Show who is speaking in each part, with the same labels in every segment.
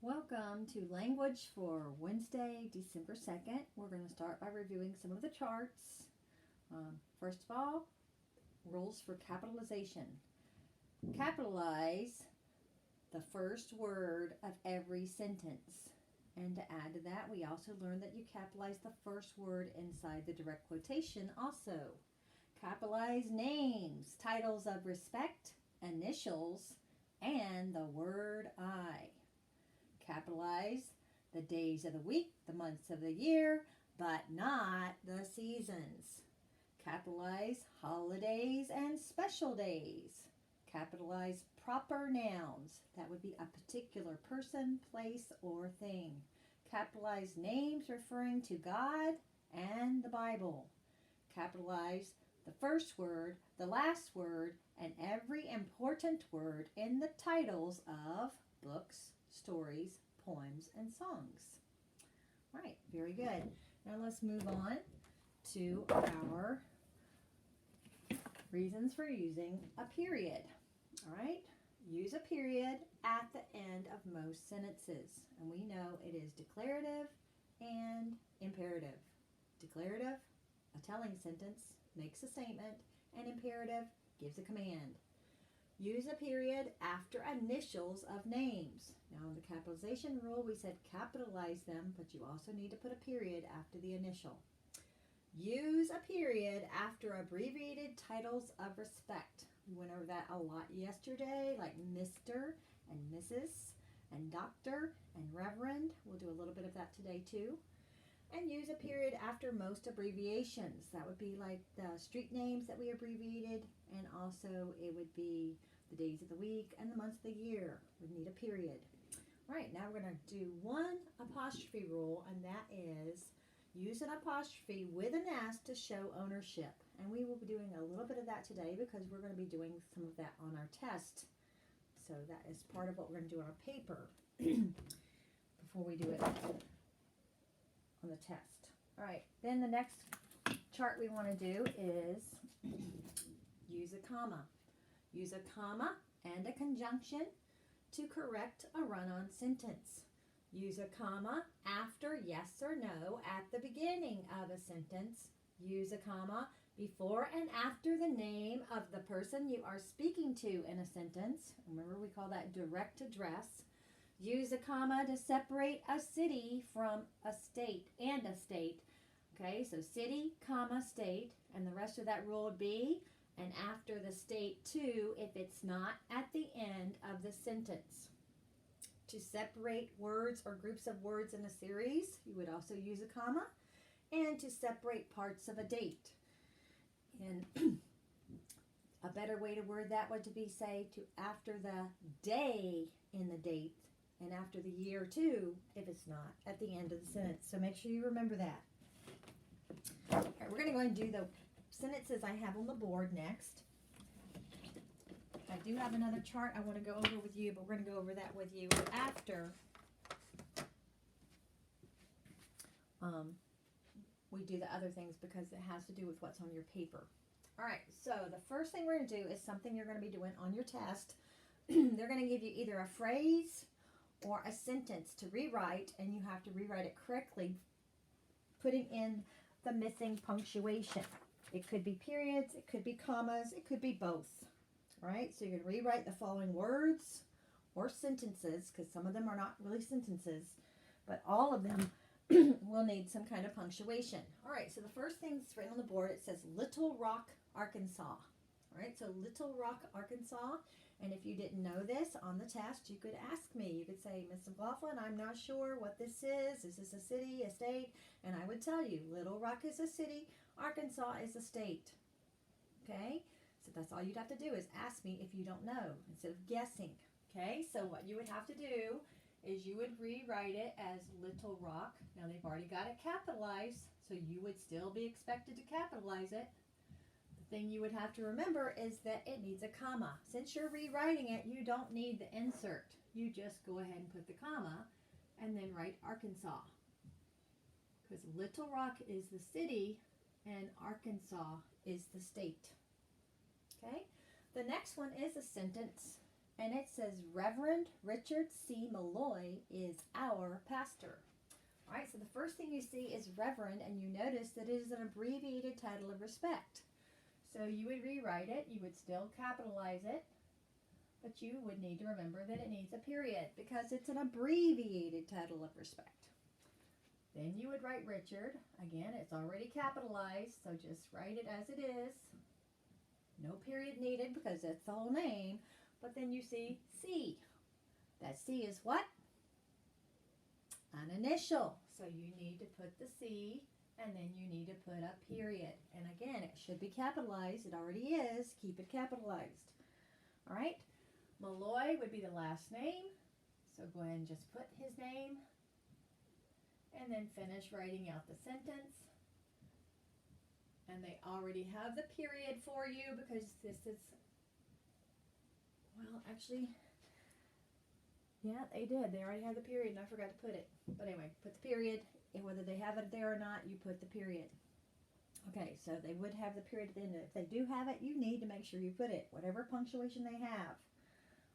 Speaker 1: Welcome to Language for Wednesday, December 2nd. We're going to start by reviewing some of the charts. First of all, rules for capitalization. Capitalize the first word of every sentence. And to add to that, we also learned that you capitalize the first word inside the direct quotation also. Capitalize names, titles of respect, initials, and the word I. Capitalize the days of the week, the months of the year, but not the seasons. Capitalize holidays and special days. Capitalize proper nouns. That would be a particular person, place, or thing. Capitalize names referring to God and the Bible. Capitalize the first word, the last word, and every important word in the titles of books, stories, poems, and songs. All right, very good. Now let's move on to our reasons for using a period. All right, use a period at the end of most sentences. And we know it is declarative and imperative. Declarative, a telling sentence, makes a statement, and imperative gives a command. Use a period after initials of names. Now in the capitalization rule, we said capitalize them, but you also need to put a period after the initial. Use a period after abbreviated titles of respect. We went over that a lot yesterday, like Mr. and Mrs. and Doctor and Reverend. We'll do a little bit of that today too. And use a period after most abbreviations. That would be like the street names that we abbreviated, and also it would be the days of the week and the months of the year. We need a period. All right, now we're going to do one apostrophe rule, and that is use an apostrophe with an S to show ownership. And we will be doing a little bit of that today because we're going to be doing some of that on our test. So that is part of what we're going to do on our paper before we do it on the test. All right, then the next chart we want to do is use a comma. Use a comma and a conjunction to correct a run-on sentence. Use a comma after yes or no at the beginning of a sentence. Use a comma before and after the name of the person you are speaking to in a sentence. Remember, we call that direct address. Use a comma to separate a city from a state and a state. Okay, so city, comma, state, and the rest of that rule would be and after the state too if it's not at the end of the sentence. To separate words or groups of words in a series, you would also use a comma, and to separate parts of a date. And a better way to word that would to be say to after the day in the date and after the year too if it's not at the end of the sentence. So make sure you remember that. All right, we're going to go and do the sentences I have on the board next. I do have another chart I want to go over with you, but we're going to go over that with you after we do the other things because it has to do with what's on your paper. All right, so the first thing we're going to do is something you're going to be doing on your test. They're going to give you either a phrase or a sentence to rewrite, and you have to rewrite it correctly, putting in the missing punctuation. It could be periods, it could be commas, it could be both. All right, so you're going to rewrite the following words or sentences, because some of them are not really sentences, but all of them will need some kind of punctuation. All right, so the first thing that's written on the board, it says Little Rock, Arkansas. All right, so Little Rock, Arkansas. And if you didn't know this on the test, you could ask me. You could say, Miss McLaughlin, I'm not sure what this is. Is this a city, a state? And I would tell you, Little Rock is a city, Arkansas is a state. Okay? So that's all you'd have to do is ask me if you don't know instead of guessing. Okay? So what you would have to do is you would rewrite it as Little Rock. Now they've already got it capitalized, so you would still be expected to capitalize it. The thing you would have to remember is that it needs a comma. Since you're rewriting it, you don't need the insert. You just go ahead and put the comma and then write Arkansas. Because Little Rock is the city and Arkansas is the state. Okay? The next one is a sentence And it says Reverend Richard C. Malloy is our pastor. All right, so the first thing you see is Reverend, and you notice that it is an abbreviated title of respect. So you would rewrite it, you would still capitalize it, but you would need to remember that it needs a period because it's an abbreviated title of respect. Then you would write Richard. Again, it's already capitalized, so just write it as it is. No period needed because that's the whole name. But then you see C. That C is what? An initial. So you need to put the C, and then you need to put a period. And again, it should be capitalized. It already is. Keep it capitalized. All right. Malloy would be the last name. So go ahead and just put his name. And then finish writing out the sentence. And they already have the period for you because this is, well, actually, yeah, they did. They already had the period, and I forgot to put it. But anyway, put the period, and whether they have it there or not, you put the period. Okay, so they would have the period at the end. If they do have it, you need to make sure you put it, whatever punctuation they have.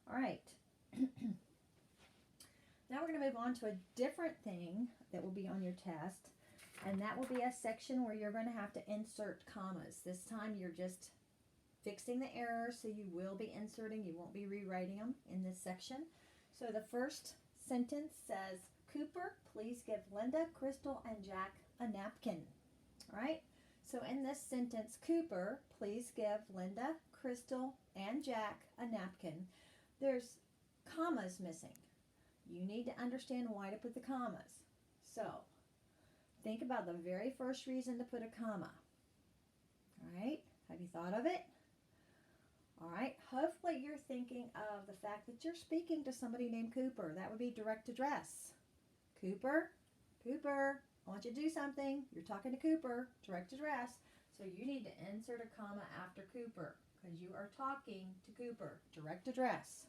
Speaker 1: All right. Now we're going to move on to a different thing that will be on your test, and that will be a section where you're going to have to insert commas. This time you're just fixing the errors, so you will be inserting. You won't be rewriting them in this section. So the first sentence says, Cooper, please give Linda, Crystal, and Jack a napkin. All right? So in this sentence, Cooper, please give Linda, Crystal, and Jack a napkin. There's commas missing. You need to understand why to put the commas. So think about the very first reason to put a comma. All right? Have you thought of it? All right, hopefully you're thinking of the fact that you're speaking to somebody named Cooper. That would be direct address. Cooper, Cooper, I want you to do something. You're talking to Cooper, direct address. So you need to insert a comma after Cooper because you are talking to Cooper, direct address.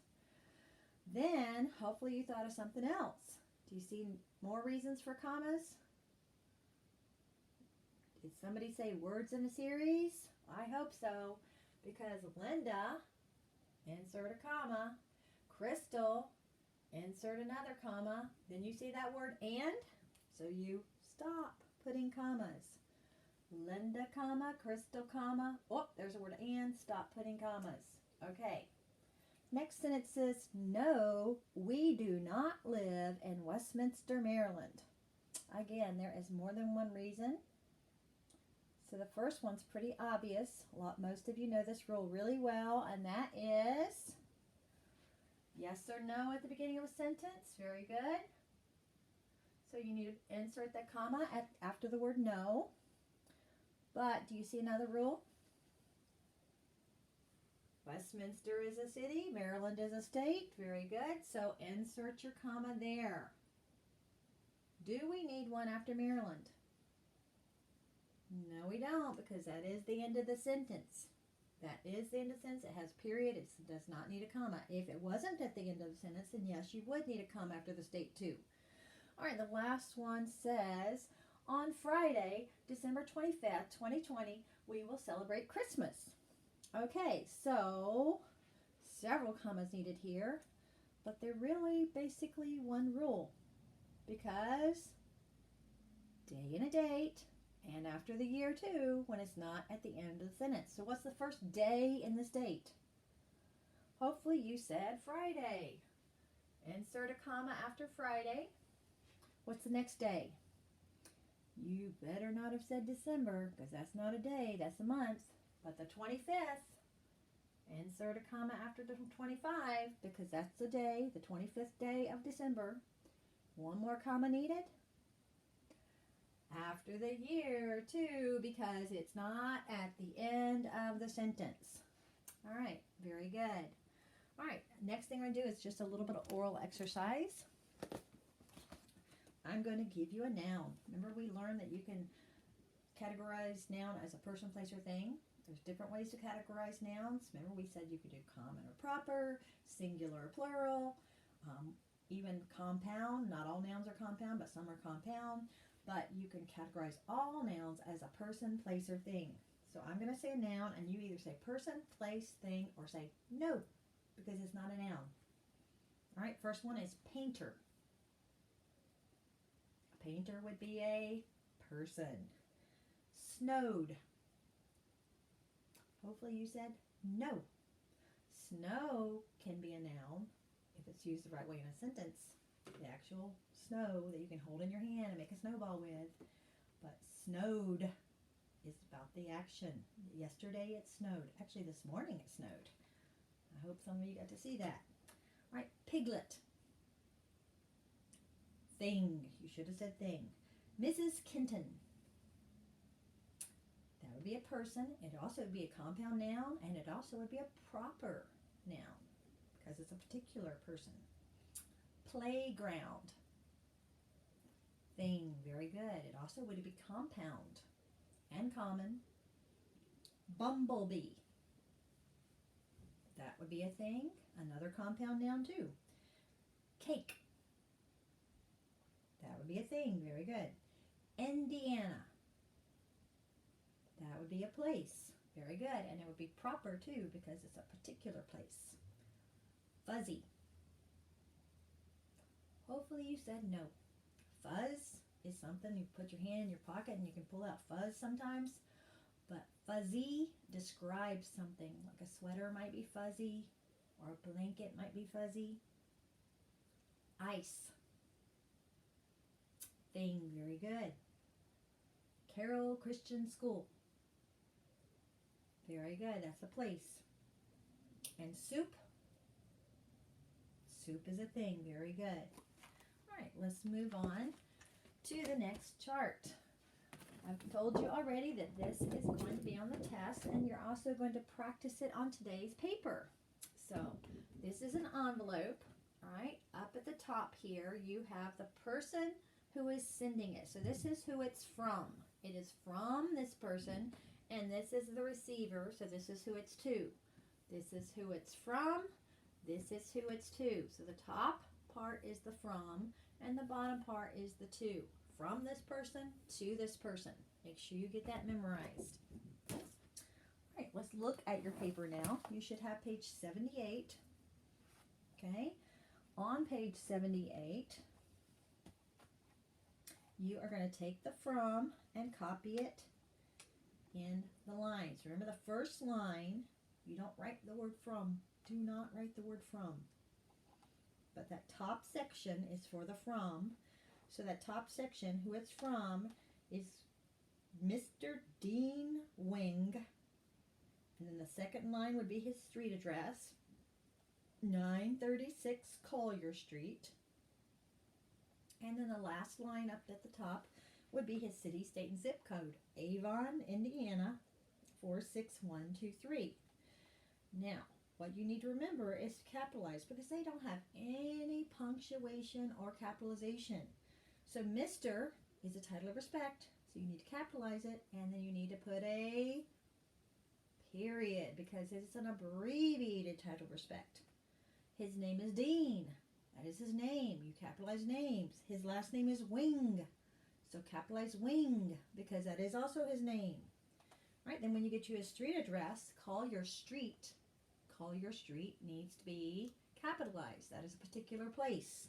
Speaker 1: Then, hopefully you thought of something else. Do you see more reasons for commas? Did somebody say words in a series? I hope so. Because Linda, insert a comma. Crystal, insert another comma. Then you see that word and, so you stop putting commas. Linda, comma, Crystal, comma. Oh, there's a word and, stop putting commas. Okay. Next sentence says, no, we do not live in Westminster, Maryland. Again, there is more than one reason. So the first one's pretty obvious. Most of you know this rule really well, and that is yes or no at the beginning of a sentence. Very good. So you need to insert that comma after the word no. But do you see another rule? Westminster is a city. Maryland is a state. Very good. So insert your comma there. Do we need one after Maryland? No, we don't, because that is the end of the sentence. That is the end of the sentence. It has period. It does not need a comma. If it wasn't at the end of the sentence, then yes, you would need a comma after the state too. All right, the last one says, on Friday, December 25th, 2020, we will celebrate Christmas. Okay, so several commas needed here, but they're really basically one rule, because day and a date, and after the year too, when it's not at the end of the sentence. So what's the first day in this date? Hopefully you said Friday. Insert a comma after Friday. What's the next day? You better not have said December, because that's not a day, that's a month. But the 25th, insert a comma after the 25, because that's the day, the 25th day of December. One more comma needed. After the year too, because it's not at the end of the sentence. All right, very good. All right, next thing we're going to do is just a little bit of oral exercise. I'm going to give you a noun. Remember we learned that you can categorize noun as a person, place, or thing. There's different ways to categorize nouns. Remember we said you could do common or proper, singular or plural, even compound. Not all nouns are compound, but some are compound. But you can categorize all nouns as a person, place, or thing. So I'm going to say a noun, and you either say person, place, thing, or say no. because it's not a noun. All right, first one is painter. A painter would be a person. Snowed. Hopefully you said no. Snow can be a noun if it's used the right way in a sentence. The actual snow that you can hold in your hand and make a snowball with. But snowed is about the action. Yesterday it snowed. Actually, this morning it snowed. I hope some of you got to see that. All right, piglet. Thing. You should have said thing. Mrs. Kenton. That would be a person. It also would be a compound noun, and it also would be a proper noun because it's a particular person. Playground. Thing. Very good. It also would be compound and common. Bumblebee. That would be a thing. Another compound noun too. Cake. That would be a thing. Very good. Indiana. That would be a place. Very good. And it would be proper too because it's a particular place. Fuzzy. Hopefully you said no. Fuzz is something you put your hand in your pocket and you can pull out fuzz sometimes. But fuzzy describes something. Like a sweater might be fuzzy or a blanket might be fuzzy. Ice. Thing. Very good. Carroll Christian School. Very good. That's a place. And soup. Soup is a thing. Very good. All right, let's move on to the next chart. I've told you already that this is going to be on the test, and you're also going to practice it on today's paper. So this is an envelope. All right, up at the top here, you have the person who is sending it. So this is who it's from. It is from this person, and this is the receiver, so this is who it's to. This is who it's from. This is who it's to. So the top part is the from, and the bottom part is the to. From this person to this person. Make sure you get that memorized. All right, let's look at your paper now. You should have page 78. Okay, on page 78, you are going to take the from and copy it in the lines. Remember the first line, you don't write the word from. Do not write the word from. But that top section is for the from. So that top section, who it's from, is Mr. Dean Wing. And then the second line would be his street address, 936 Collier Street. And then the last line up at the top would be his city, state, and zip code, Avon, Indiana, 46123. Now, what you need to remember is to capitalize because they don't have any punctuation or capitalization. So Mr. is a title of respect, so you need to capitalize it, and then you need to put a period because it's an abbreviated title of respect. His name is Dean. That is his name. You capitalize names. His last name is Wing. So capitalize Wing because that is also his name. All right, then when you get to a street address, call your street. Call your street needs to be capitalized. That is a particular place.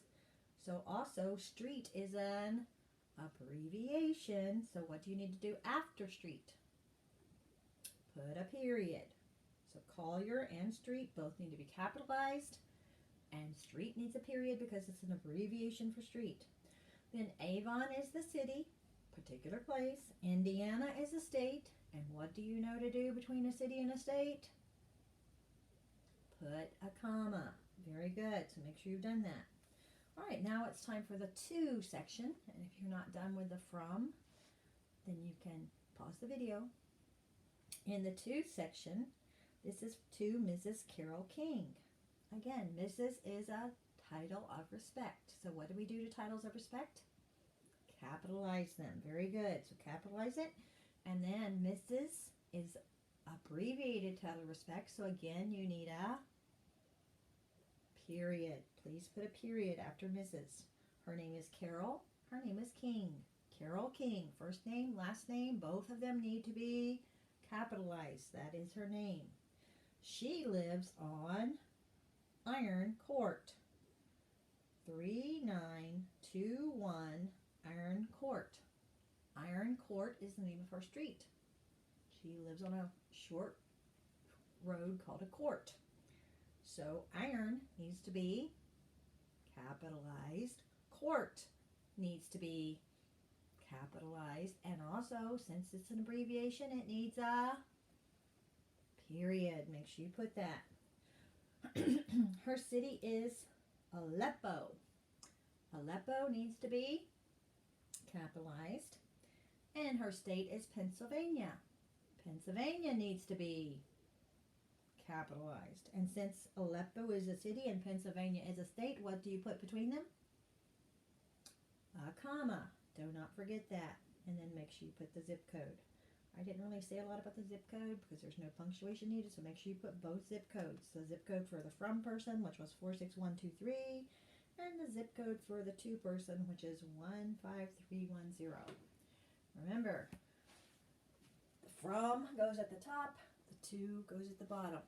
Speaker 1: So also street is an abbreviation. So what do you need to do after street? Put a period. So Collier and street both need to be capitalized. And street needs a period because it's an abbreviation for street. Then Avon is the city, particular place. Indiana is the state. And what do you know to do between a city and a state? Put a comma. Very good. So make sure you've done that. All right, now it's time for the to section. And if you're not done with the from, then you can pause the video. In the to section, this is to Mrs. Carol King. Again, Mrs. is a title of respect. So what do we do to titles of respect? Capitalize them. Very good. So capitalize it. And then Mrs. is abbreviated title of respect. So again, you need a period. Please put a period after Mrs. Her name is Carol. Her name is King. Carol King. First name, last name, both of them need to be capitalized. That is her name. She lives on Iron Court. 3921 Iron Court. Iron Court is the name of her street. She lives on a short road called a court. So iron needs to be capitalized. Court needs to be capitalized. And also, since it's an abbreviation, it needs a period. Make sure you put that. Her city is Aleppo. Aleppo needs to be capitalized. And her state is Pennsylvania. Pennsylvania needs to be capitalized. And since Aleppo is a city and Pennsylvania is a state, what do you put between them? A comma. Do not forget that. And then make sure you put the zip code. I didn't really say a lot about the zip code because there's no punctuation needed, so make sure you put both zip codes. The zip code for the from person, which was 46123, and the zip code for the to person, which is 15310. Remember, the from goes at the top, the to goes at the bottom.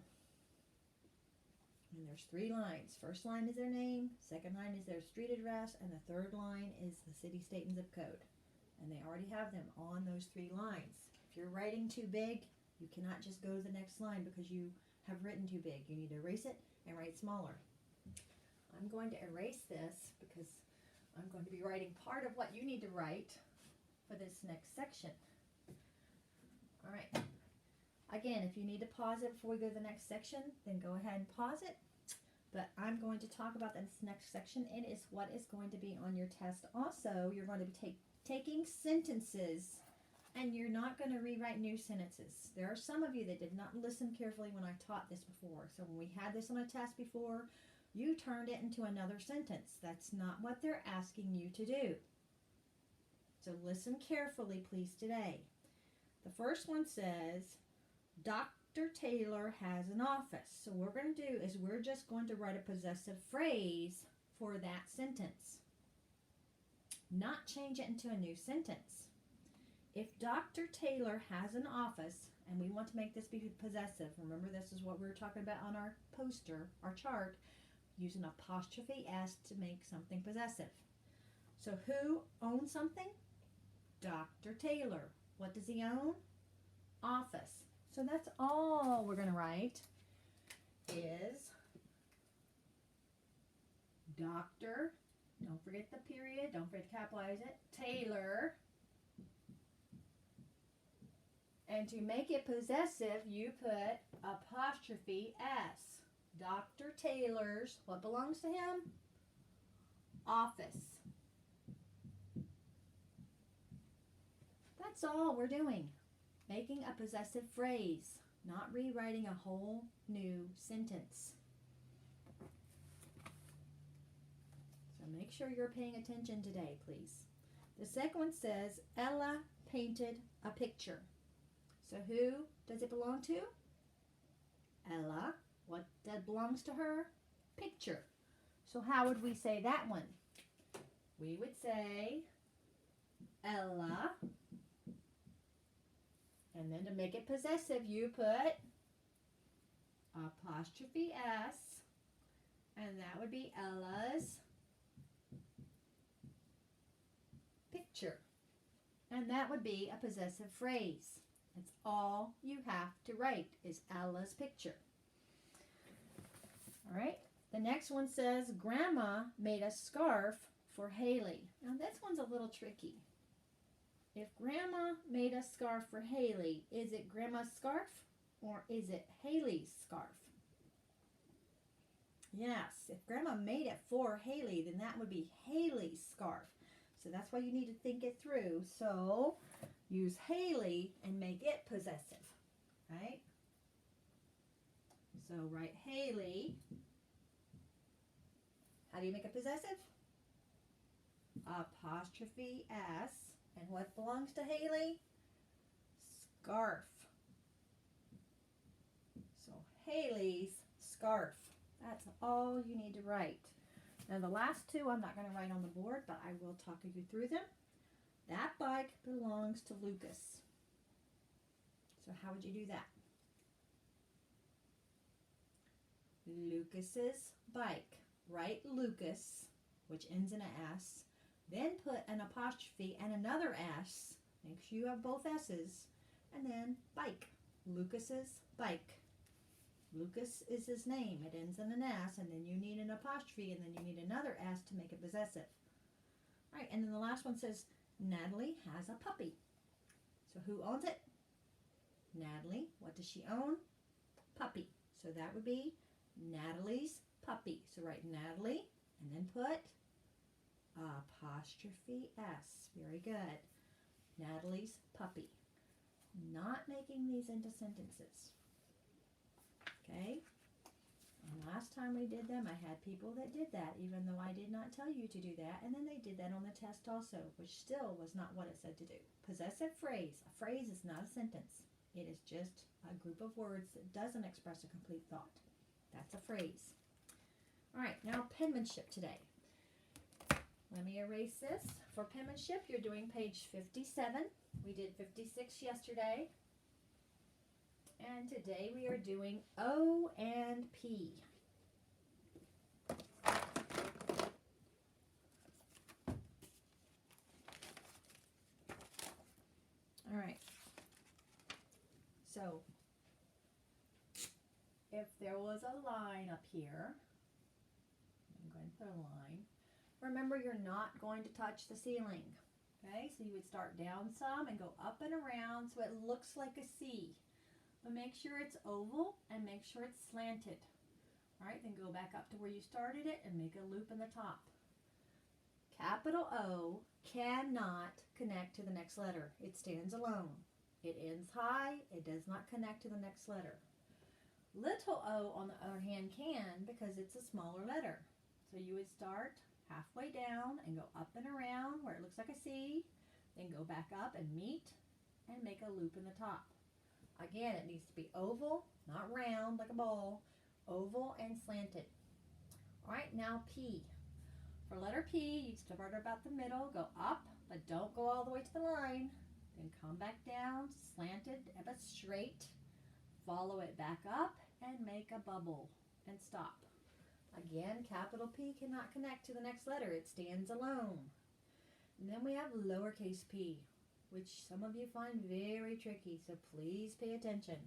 Speaker 1: And there's 3 lines. First line is their name, second line is their street address, and the third line is the city, state, and zip code. And they already have them on those 3 lines. If you're writing too big, you cannot just go to the next line because you have written too big. You need to erase it and write smaller. I'm going to erase this because I'm going to be writing part of what you need to write for this next section. All right. Again, if you need to pause it before we go to the next section, then go ahead and pause it. But I'm going to talk about this next section. It is what is going to be on your test. Also, you're going to be taking sentences, and you're not going to rewrite new sentences. There are some of you that did not listen carefully when I taught this before. So when we had this on a test before, you turned it into another sentence. That's not what they're asking you to do. So listen carefully, please, today. The first one says, Dr. Taylor has an office. So what we're going to do is we're just going to write a possessive phrase for that sentence. Not change it into a new sentence. If Dr. Taylor has an office, and we want to make this be possessive, remember this is what we were talking about on our poster, our chart, use an apostrophe S to make something possessive. So who owns something? Dr. Taylor. What does he own? Office. So that's all we're going to write is Dr. Don't forget the period. Don't forget to capitalize it. Taylor. And to make it possessive, you put apostrophe S. Dr. Taylor's, what belongs to him? Office. That's all we're doing. Making a possessive phrase, not rewriting a whole new sentence. So make sure you're paying attention today, please. The second one says, Ella painted a picture. So who does it belong to? Ella. What that belongs to her? Picture. So how would we say that one? We would say Ella. And then to make it possessive, you put apostrophe S. And that would be Ella's picture. And that would be a possessive phrase. That's all you have to write is Ella's picture. All right. The next one says, Grandma made a scarf for Haley. Now this one's a little tricky. If Grandma made a scarf for Haley, is it Grandma's scarf or is it Haley's scarf? Yes, if Grandma made it for Haley, then that would be Haley's scarf. So that's why you need to think it through. So use Haley and make it possessive, right? So write Haley. How do you make it possessive? Apostrophe S. And what belongs to Haley? Scarf. So Haley's scarf. That's all you need to write. Now the last two I'm not going to write on the board, but I will talk you through them. That bike belongs to Lucas. So how would you do that? Lucas's bike, write Lucas, which ends in a S, then put an apostrophe and another S, make sure you have both S's, and then bike, Lucas's bike. Lucas is his name, it ends in an S, and then you need an apostrophe, and then you need another S to make it possessive. All right, and then the last one says, Natalie has a puppy. So who owns it? Natalie. What does she own? Puppy. So that would be Natalie's puppy. So write Natalie and then put apostrophe S. Very good. Natalie's puppy. Not making these into sentences. Okay? And last time we did them, I had people that did that, even though I did not tell you to do that. And then they did that on the test also, which still was not what it said to do. Possessive phrase. A phrase is not a sentence. It is just a group of words that doesn't express a complete thought. That's a phrase. All right, now penmanship today. Let me erase this. For penmanship, you're doing page 57. We did 56 yesterday. And today we are doing O and P. All right. So, if there was a line up here, I'm going to put a line. Remember, you're not going to touch the ceiling. Okay, so you would start down some and go up and around so it looks like a C. But make sure it's oval and make sure it's slanted. All right, then go back up to where you started it and make a loop in the top. Capital O cannot connect to the next letter. It stands alone. It ends high. It does not connect to the next letter. Little o, on the other hand, can because it's a smaller letter. So you would start halfway down and go up and around where it looks like a C, then go back up and meet and make a loop in the top. Again, it needs to be oval, not round like a ball, oval and slanted. All right, now P. For letter P, you start about the middle, go up, but don't go all the way to the line. Then come back down, slanted but straight. Follow it back up and make a bubble and stop. Again, capital P cannot connect to the next letter. It stands alone. And then we have lowercase p, which some of you find very tricky, so please pay attention.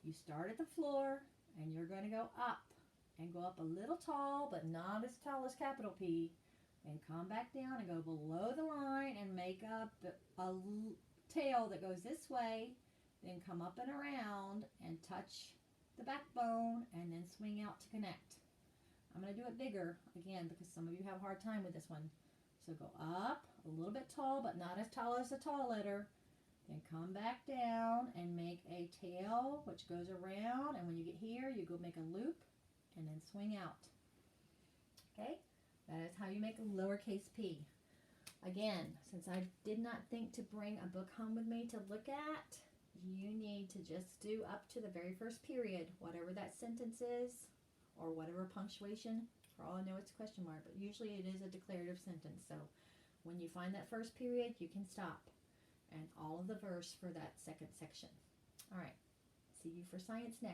Speaker 1: You start at the floor, and you're going to go up, and go up a little tall, but not as tall as capital P, and come back down and go below the line and make up a tail that goes this way, then come up and around and touch the backbone, and then swing out to connect. I'm going to do it bigger, again, because some of you have a hard time with this one. So go up, a little bit tall, but not as tall as the tall letter. Then come back down and make a tail, which goes around. And when you get here, you go make a loop and then swing out. Okay? That is how you make a lowercase p. Again, since I did not think to bring a book home with me to look at, you need to just do up to the very first period, whatever that sentence is, or whatever punctuation. For all I know, it's a question mark, but usually it is a declarative sentence. So when you find that first period, you can stop. And all of the verse for that second section. All right. See you for science next.